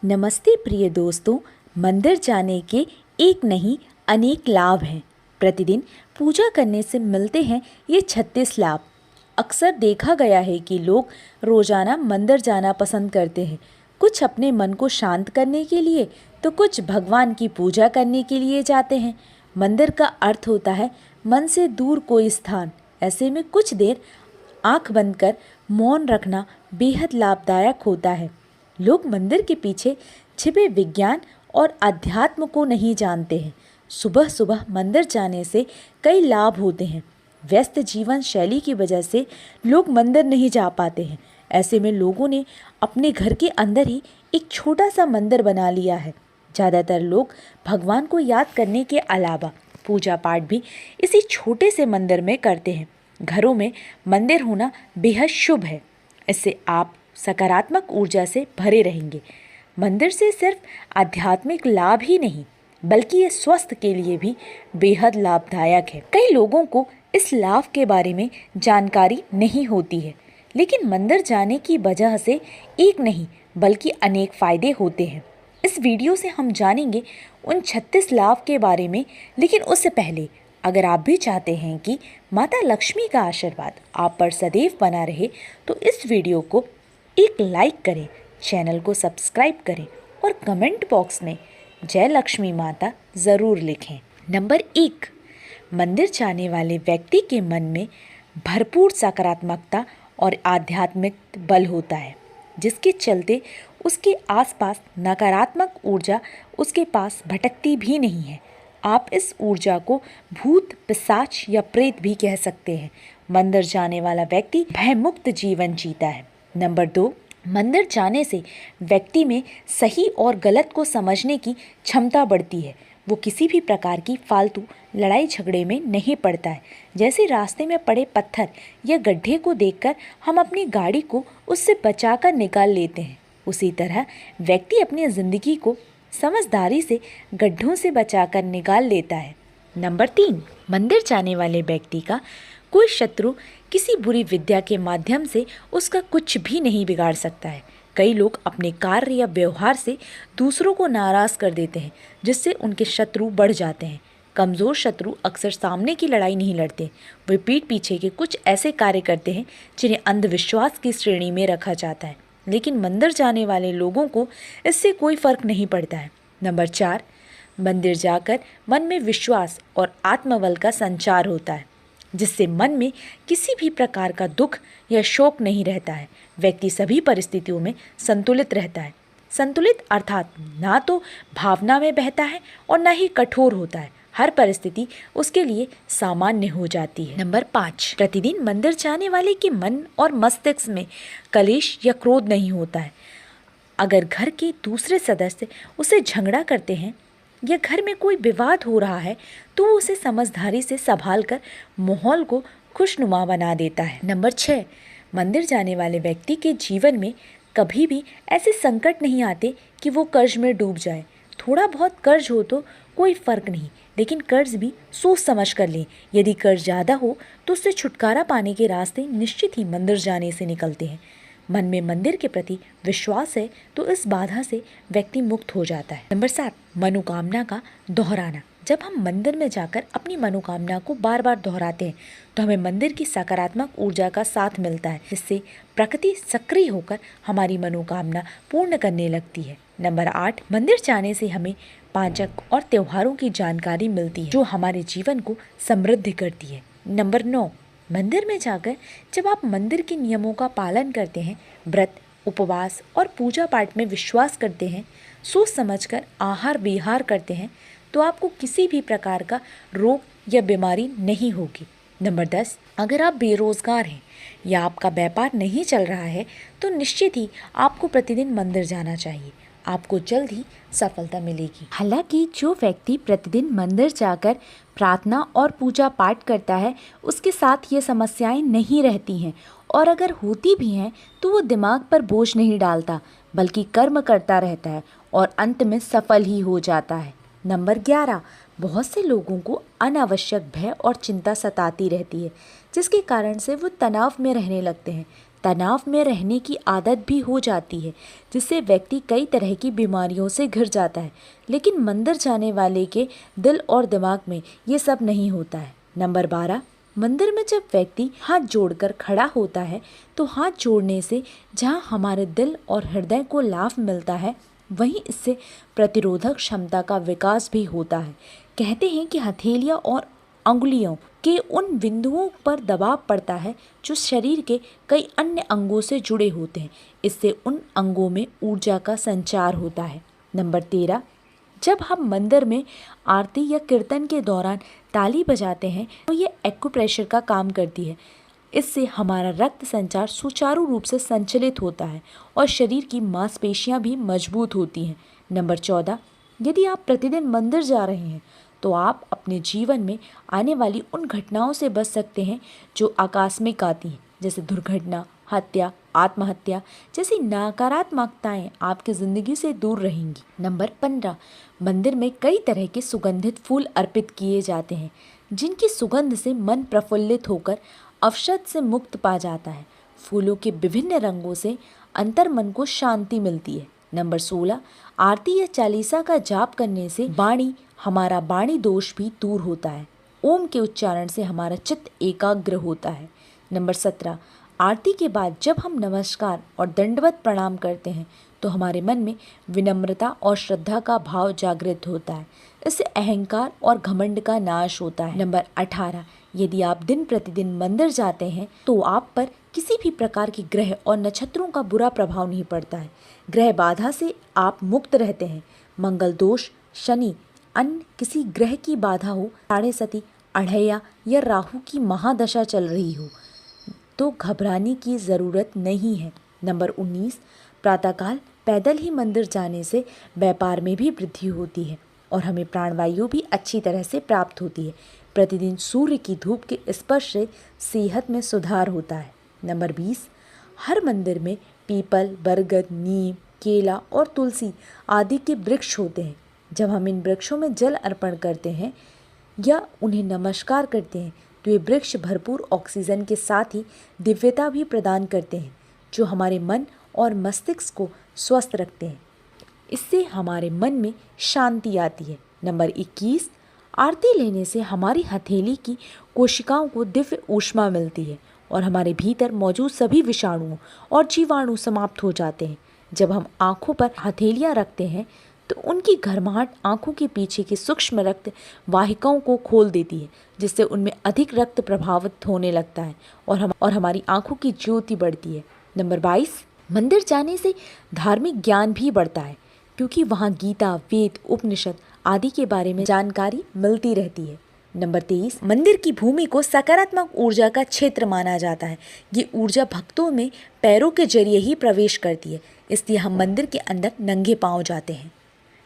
नमस्ते प्रिय दोस्तों। मंदिर जाने के एक नहीं अनेक लाभ हैं। प्रतिदिन पूजा करने से मिलते हैं ये 36 लाभ। अक्सर देखा गया है कि लोग रोजाना मंदिर जाना पसंद करते हैं, कुछ अपने मन को शांत करने के लिए तो कुछ भगवान की पूजा करने के लिए जाते हैं। मंदिर का अर्थ होता है मन से दूर कोई स्थान। ऐसे में कुछ देर आंख बंद कर मौन रखना बेहद लाभदायक होता है। लोग मंदिर के पीछे छिपे विज्ञान और अध्यात्म को नहीं जानते हैं। सुबह सुबह मंदिर जाने से कई लाभ होते हैं। व्यस्त जीवन शैली की वजह से लोग मंदिर नहीं जा पाते हैं। ऐसे में लोगों ने अपने घर के अंदर ही एक छोटा सा मंदिर बना लिया है। ज़्यादातर लोग भगवान को याद करने के अलावा पूजा पाठ भी इसी छोटे से मंदिर में करते हैं। घरों में मंदिर होना बेहद शुभ है। इससे आप सकारात्मक ऊर्जा से भरे रहेंगे। मंदिर से सिर्फ आध्यात्मिक लाभ ही नहीं बल्कि ये स्वास्थ्य के लिए भी बेहद लाभदायक है। कई लोगों को इस लाभ के बारे में जानकारी नहीं होती है, लेकिन मंदिर जाने की वजह से एक नहीं बल्कि अनेक फायदे होते हैं। इस वीडियो से हम जानेंगे उन 36 लाभ के बारे में। लेकिन उससे पहले अगर आप भी चाहते हैं कि माता लक्ष्मी का आशीर्वाद आप पर सदैव बना रहे तो इस वीडियो को एक लाइक करें, चैनल को सब्सक्राइब करें और कमेंट बॉक्स में जय लक्ष्मी माता ज़रूर लिखें। नंबर 1, मंदिर जाने वाले व्यक्ति के मन में भरपूर सकारात्मकता और आध्यात्मिक बल होता है, जिसके चलते उसके आसपास नकारात्मक ऊर्जा उसके पास भटकती भी नहीं है। आप इस ऊर्जा को भूत, पिशाच या प्रेत भी कह सकते हैं। मंदिर जाने वाला व्यक्ति भयमुक्त जीवन जीता है। नंबर 2, मंदिर जाने से व्यक्ति में सही और गलत को समझने की क्षमता बढ़ती है। वो किसी भी प्रकार की फालतू लड़ाई झगड़े में नहीं पड़ता है। जैसे रास्ते में पड़े पत्थर या गड्ढे को देखकर हम अपनी गाड़ी को उससे बचाकर निकाल लेते हैं, उसी तरह व्यक्ति अपनी ज़िंदगी को समझदारी से गड्ढों से बचाकर निकाल लेता है। नंबर 3, मंदिर जाने वाले व्यक्ति का कोई शत्रु किसी बुरी विद्या के माध्यम से उसका कुछ भी नहीं बिगाड़ सकता है। कई लोग अपने कार्य या व्यवहार से दूसरों को नाराज कर देते हैं, जिससे उनके शत्रु बढ़ जाते हैं। कमज़ोर शत्रु अक्सर सामने की लड़ाई नहीं लड़ते, वे पीठ पीछे के कुछ ऐसे कार्य करते हैं जिन्हें अंधविश्वास की श्रेणी में रखा जाता है। लेकिन मंदिर जाने वाले लोगों को इससे कोई फर्क नहीं पड़ता है। नंबर 4, मंदिर जाकर मन में विश्वास और आत्मबल का संचार होता है, जिससे मन में किसी भी प्रकार का दुख या शोक नहीं रहता है। व्यक्ति सभी परिस्थितियों में संतुलित रहता है। संतुलित अर्थात ना तो भावना में बहता है और ना ही कठोर होता है। हर परिस्थिति उसके लिए सामान्य हो जाती है। नंबर 5, प्रतिदिन मंदिर जाने वाले के मन और मस्तिष्क में कलेश या क्रोध नहीं होता है। अगर घर के दूसरे सदस्य उसे झगड़ा करते हैं या घर में कोई विवाद हो रहा है तो वो उसे समझदारी से संभाल कर माहौल को खुशनुमा बना देता है। नंबर 6, मंदिर जाने वाले व्यक्ति के जीवन में कभी भी ऐसे संकट नहीं आते कि वो कर्ज में डूब जाए। थोड़ा बहुत कर्ज हो तो कोई फ़र्क नहीं, लेकिन कर्ज भी सोच समझ कर लें। यदि कर्ज ज़्यादा हो तो उससे छुटकारा पाने के रास्ते निश्चित ही मंदिर जाने से निकलते हैं। मन में मंदिर के प्रति विश्वास है तो इस बाधा से व्यक्ति मुक्त हो जाता है। नंबर 7, मनोकामना का दोहराना। जब हम मंदिर में जाकर अपनी मनोकामना को बार बार दोहराते हैं तो हमें मंदिर की सकारात्मक ऊर्जा का साथ मिलता है, जिससे प्रकृति सक्रिय होकर हमारी मनोकामना पूर्ण करने लगती है। नंबर 8, मंदिर जाने से हमें पांचक और त्योहारों की जानकारी मिलती है, जो हमारे जीवन को समृद्ध करती है। नंबर 9, मंदिर में जाकर जब आप मंदिर के नियमों का पालन करते हैं, व्रत, उपवास और पूजा पाठ में विश्वास करते हैं, सोच समझकर आहार विहार करते हैं, तो आपको किसी भी प्रकार का रोग या बीमारी नहीं होगी। नंबर 10, अगर आप बेरोजगार हैं या आपका व्यापार नहीं चल रहा है तो निश्चित ही आपको प्रतिदिन मंदिर जाना चाहिए। आपको जल्द ही सफलता मिलेगी। हालांकि जो व्यक्ति प्रतिदिन मंदिर जाकर प्रार्थना और पूजा पाठ करता है उसके साथ ये समस्याएं नहीं रहती हैं, और अगर होती भी हैं तो वो दिमाग पर बोझ नहीं डालता बल्कि कर्म करता रहता है और अंत में सफल ही हो जाता है। नंबर 11, बहुत से लोगों को अनावश्यक भय और चिंता सताती रहती है, जिसके कारण से वो तनाव में रहने लगते हैं। तनाव में रहने की आदत भी हो जाती है, जिससे व्यक्ति कई तरह की बीमारियों से घिर जाता है। लेकिन मंदिर जाने वाले के दिल और दिमाग में ये सब नहीं होता है। नंबर 12, मंदिर में जब व्यक्ति हाथ जोड़कर खड़ा होता है तो हाथ जोड़ने से जहाँ हमारे दिल और हृदय को लाभ मिलता है, वहीं इससे प्रतिरोधक क्षमता का विकास भी होता है। कहते हैं कि हथेलियाँ और अंगुलियों के उन बिंदुओं पर दबाव पड़ता है जो शरीर के कई अन्य अंगों से जुड़े होते हैं। इससे उन अंगों में ऊर्जा का संचार होता है। नंबर 13, जब हम मंदिर में आरती या कीर्तन के दौरान ताली बजाते हैं तो ये एक्यूप्रेशर का काम करती है। इससे हमारा रक्त संचार सुचारू रूप से संचालित होता है और शरीर की मांसपेशियां भी मजबूत होती हैं। नंबर 14, यदि आप प्रतिदिन मंदिर जा रहे हैं तो आप अपने जीवन में आने वाली उन घटनाओं से बच सकते हैं जो आकस्मिक आती हैं, जैसे दुर्घटना, हत्या, आत्महत्या जैसी नकारात्मकताएं आपकी ज़िंदगी से दूर रहेंगी। नंबर 15, मंदिर में कई तरह के सुगंधित फूल अर्पित किए जाते हैं, जिनकी सुगंध से मन प्रफुल्लित होकर अवसाद से मुक्त पा जाता है। फूलों के विभिन्न रंगों से अंतर्मन को शांति मिलती है। नंबर 16, आरती या चालीसा का जाप करने से हमारा वाणी दोष भी दूर होता है। ओम के उच्चारण से हमारा चित्त एकाग्र होता है। नंबर 17, आरती के बाद जब हम नमस्कार और दंडवत प्रणाम करते हैं तो हमारे मन में विनम्रता और श्रद्धा का भाव जागृत होता है। इससे अहंकार और घमंड का नाश होता है। नंबर 18, यदि आप दिन प्रतिदिन मंदिर जाते हैं तो आप पर किसी भी प्रकार के ग्रह और नक्षत्रों का बुरा प्रभाव नहीं पड़ता है। ग्रह बाधा से आप मुक्त रहते हैं। मंगल दोष, शनि, अन्य किसी ग्रह की बाधा हो, साढ़े सती, अढ़ैया या राहु की महादशा चल रही हो तो घबराने की ज़रूरत नहीं है। नंबर 19, प्रातःकाल पैदल ही मंदिर जाने से व्यापार में भी वृद्धि होती है और हमें प्राणवायु भी अच्छी तरह से प्राप्त होती है। प्रतिदिन सूर्य की धूप के स्पर्श से सेहत में सुधार होता है। नंबर 20, हर मंदिर में पीपल, बरगद, नीम, केला और तुलसी आदि के वृक्ष होते हैं। जब हम इन वृक्षों में जल अर्पण करते हैं या उन्हें नमस्कार करते हैं तो ये वृक्ष भरपूर ऑक्सीजन के साथ ही दिव्यता भी प्रदान करते हैं, जो हमारे मन और मस्तिष्क को स्वस्थ रखते हैं। इससे हमारे मन में शांति आती है। नंबर 21, आरती लेने से हमारी हथेली की कोशिकाओं को दिव्य ऊष्मा मिलती है और हमारे भीतर मौजूद सभी विषाणुओं और जीवाणु समाप्त हो जाते हैं। जब हम आँखों पर हथेलियाँ रखते हैं तो उनकी गर्माहट आँखों के पीछे की सूक्ष्म रक्त वाहिकाओं को खोल देती है, जिससे उनमें अधिक रक्त प्रभावित होने लगता है और हमारी आँखों की ज्योति बढ़ती है। नंबर 22, मंदिर जाने से धार्मिक ज्ञान भी बढ़ता है, क्योंकि वहाँ गीता, वेद, उपनिषद आदि के बारे में जानकारी मिलती रहती है। नंबर 23, मंदिर की भूमि को सकारात्मक ऊर्जा का क्षेत्र माना जाता है। ये ऊर्जा भक्तों में पैरों के जरिए ही प्रवेश करती है, इसलिए हम मंदिर के अंदर नंगे पांव जाते हैं।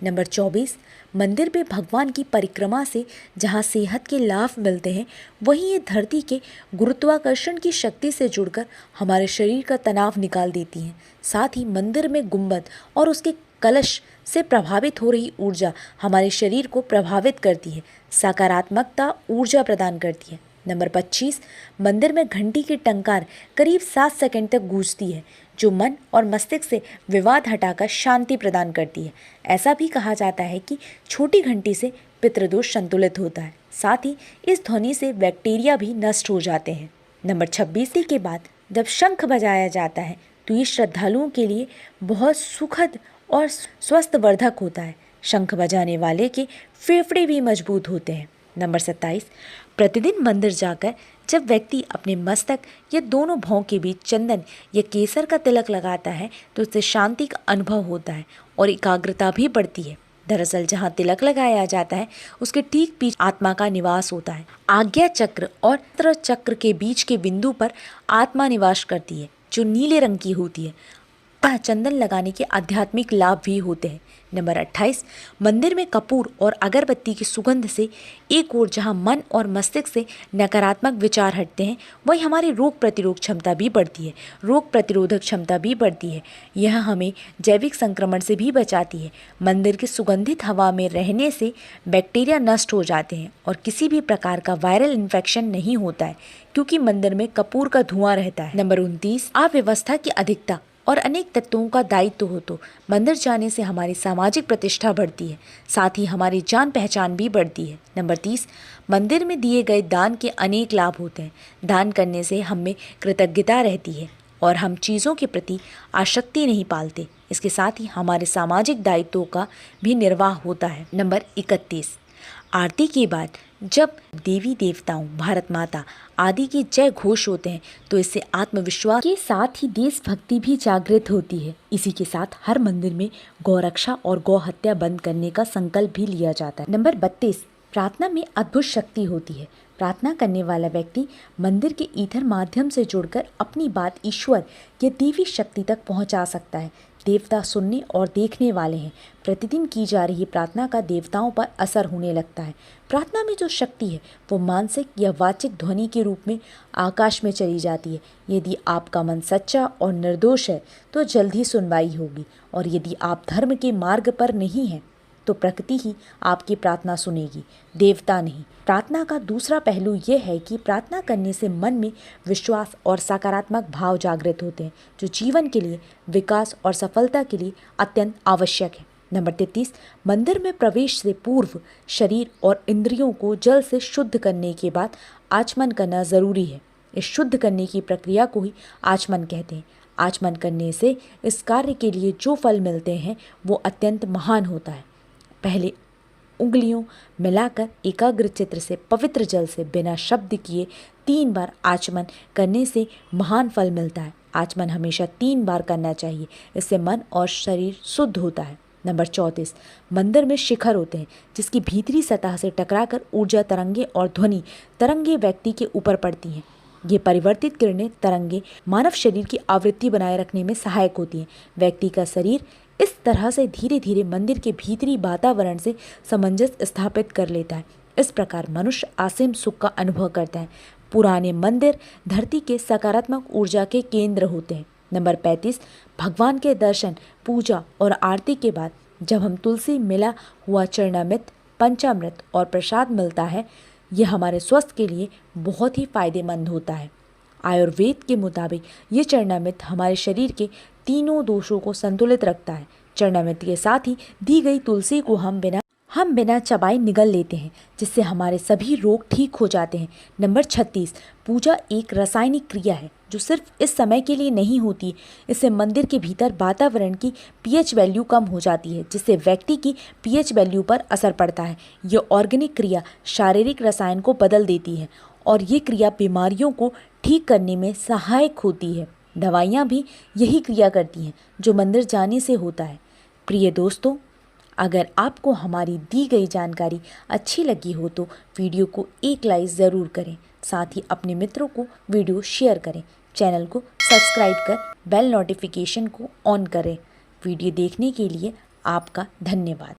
नंबर 24, मंदिर में भगवान की परिक्रमा से जहाँ सेहत के लाभ मिलते हैं, वहीं ये धरती के गुरुत्वाकर्षण की शक्ति से जुड़कर हमारे शरीर का तनाव निकाल देती हैं। साथ ही मंदिर में गुंबद और उसके कलश से प्रभावित हो रही ऊर्जा हमारे शरीर को प्रभावित करती है, सकारात्मकता ऊर्जा प्रदान करती है। नंबर 25, मंदिर में घंटी की टंकार करीब 7 सेकंड तक गूंजती है, जो मन और मस्तिष्क से विवाद हटाकर शांति प्रदान करती है। ऐसा भी कहा जाता है कि छोटी घंटी से पितृदोष संतुलित होता है। साथ ही इस ध्वनि से बैक्टीरिया भी नष्ट हो जाते हैं। नंबर 26 के बाद जब शंख बजाया जाता है तो ये श्रद्धालुओं के लिए बहुत सुखद और स्वस्थवर्धक होता है। शंख बजाने वाले के फेफड़े भी मजबूत होते हैं। नंबर 27, प्रतिदिन मंदिर जाकर जब व्यक्ति अपने मस्तक या दोनों भौं के बीच चंदन या केसर का तिलक लगाता है तो उससे शांति का अनुभव होता है और एकाग्रता भी बढ़ती है। दरअसल जहाँ तिलक लगाया जाता है उसके ठीक पीछे आत्मा का निवास होता है। आज्ञा चक्र और त्र चक्र के बीच के बिंदु पर आत्मा निवास करती है, जो नीले रंग की होती है। चंदन लगाने के आध्यात्मिक लाभ भी होते हैं। नंबर 28, मंदिर में कपूर और अगरबत्ती की सुगंध से एक ओर जहां मन और मस्तिष्क से नकारात्मक विचार हटते हैं, वहीं हमारी रोग प्रतिरोधक क्षमता भी बढ़ती है। यह हमें जैविक संक्रमण से भी बचाती है। मंदिर की सुगंधित हवा में रहने से बैक्टीरिया नष्ट हो जाते हैं और किसी भी प्रकार का वायरल इन्फेक्शन नहीं होता है, क्योंकि मंदिर में कपूर का धुआं रहता है। नंबर 29, अव्यवस्था की अधिकता और अनेक तत्वों का दायित्व हो तो मंदिर जाने से हमारी सामाजिक प्रतिष्ठा बढ़ती है, साथ ही हमारी जान पहचान भी बढ़ती है। नंबर 30, मंदिर में दिए गए दान के अनेक लाभ होते हैं। दान करने से हमें कृतज्ञता रहती है और हम चीज़ों के प्रति आसक्ति नहीं पालते। इसके साथ ही हमारे सामाजिक दायित्वों का भी निर्वाह होता है। नंबर 31, आरती के बाद जब देवी देवताओं, भारत माता आदि के जय घोष होते हैं तो इससे आत्मविश्वास के साथ ही देशभक्ति भी जागृत होती है। इसी के साथ हर मंदिर में गौरक्षा और गौ हत्या बंद करने का संकल्प भी लिया जाता है। नंबर 32, प्रार्थना में अद्भुत शक्ति होती है। प्रार्थना करने वाला व्यक्ति मंदिर के ईथर माध्यम से जुड़कर अपनी बात ईश्वर या देवी शक्ति तक पहुंचा सकता है। देवता सुनने और देखने वाले हैं। प्रतिदिन की जा रही प्रार्थना का देवताओं पर असर होने लगता है। प्रार्थना में जो शक्ति है वो मानसिक या वाचिक ध्वनि के रूप में आकाश में चली जाती है। यदि आपका मन सच्चा और निर्दोष है तो जल्द ही सुनवाई होगी, और यदि आप धर्म के मार्ग पर नहीं हैं तो प्रकृति ही आपकी प्रार्थना सुनेगी, देवता नहीं। प्रार्थना का दूसरा पहलू यह है कि प्रार्थना करने से मन में विश्वास और सकारात्मक भाव जागृत होते हैं, जो जीवन के लिए, विकास और सफलता के लिए अत्यंत आवश्यक है। नंबर 33, मंदिर में प्रवेश से पूर्व शरीर और इंद्रियों को जल से शुद्ध करने के बाद आचमन करना जरूरी है। इस शुद्ध करने की प्रक्रिया को ही आचमन कहते हैं। आचमन करने से इस कार्य के लिए जो फल मिलते हैं वो अत्यंत महान होता है। पहले उंगलियों मिलाकर एकाग्र चित्र से पवित्र जल से बिना शब्द किए 3 बार आचमन करने से महान फल मिलता है। आचमन हमेशा 3 बार करना चाहिए, इससे मन और शरीर शुद्ध होता है। नंबर 34, मंदिर में शिखर होते हैं जिसकी भीतरी सतह से टकराकर ऊर्जा तरंगे और ध्वनि तरंगे व्यक्ति के ऊपर पड़ती हैं। ये परिवर्तित किरणें तरंगे मानव शरीर की आवृत्ति बनाए रखने में सहायक होती हैं। व्यक्ति का शरीर इस तरह से धीरे धीरे मंदिर के भीतरी वातावरण से सामंजस्य स्थापित कर लेता है। इस प्रकार मनुष्य असीम सुख का अनुभव करता है। पुराने मंदिर धरती के सकारात्मक ऊर्जा के केंद्र होते हैं। नंबर 35, भगवान के दर्शन, पूजा और आरती के बाद जब हम तुलसी मिला हुआ चरणामृत, पंचामृत और प्रसाद मिलता है, यह हमारे स्वास्थ्य के लिए बहुत ही फायदेमंद होता है। आयुर्वेद के मुताबिक ये चरणामृत हमारे शरीर के तीनों दोषों को संतुलित रखता है। चरणामृत के साथ ही दी गई तुलसी को हम बिना चबाए निगल लेते हैं, जिससे हमारे सभी रोग ठीक हो जाते हैं। नंबर 36, पूजा एक रासायनिक क्रिया है जो सिर्फ इस समय के लिए नहीं होती। इससे मंदिर के भीतर वातावरण की पीएच वैल्यू कम हो जाती है, जिससे व्यक्ति की पीएच वैल्यू पर असर पड़ता है। ये ऑर्गेनिक क्रिया शारीरिक रसायन को बदल देती है और ये क्रिया बीमारियों को ठीक करने में सहायक होती है। दवाइयाँ भी यही क्रिया करती हैं जो मंदिर जाने से होता है। प्रिय दोस्तों, अगर आपको हमारी दी गई जानकारी अच्छी लगी हो तो वीडियो को एक लाइक ज़रूर करें, साथ ही अपने मित्रों को वीडियो शेयर करें। चैनल को सब्सक्राइब कर बेल नोटिफिकेशन को ऑन करें। वीडियो देखने के लिए आपका धन्यवाद।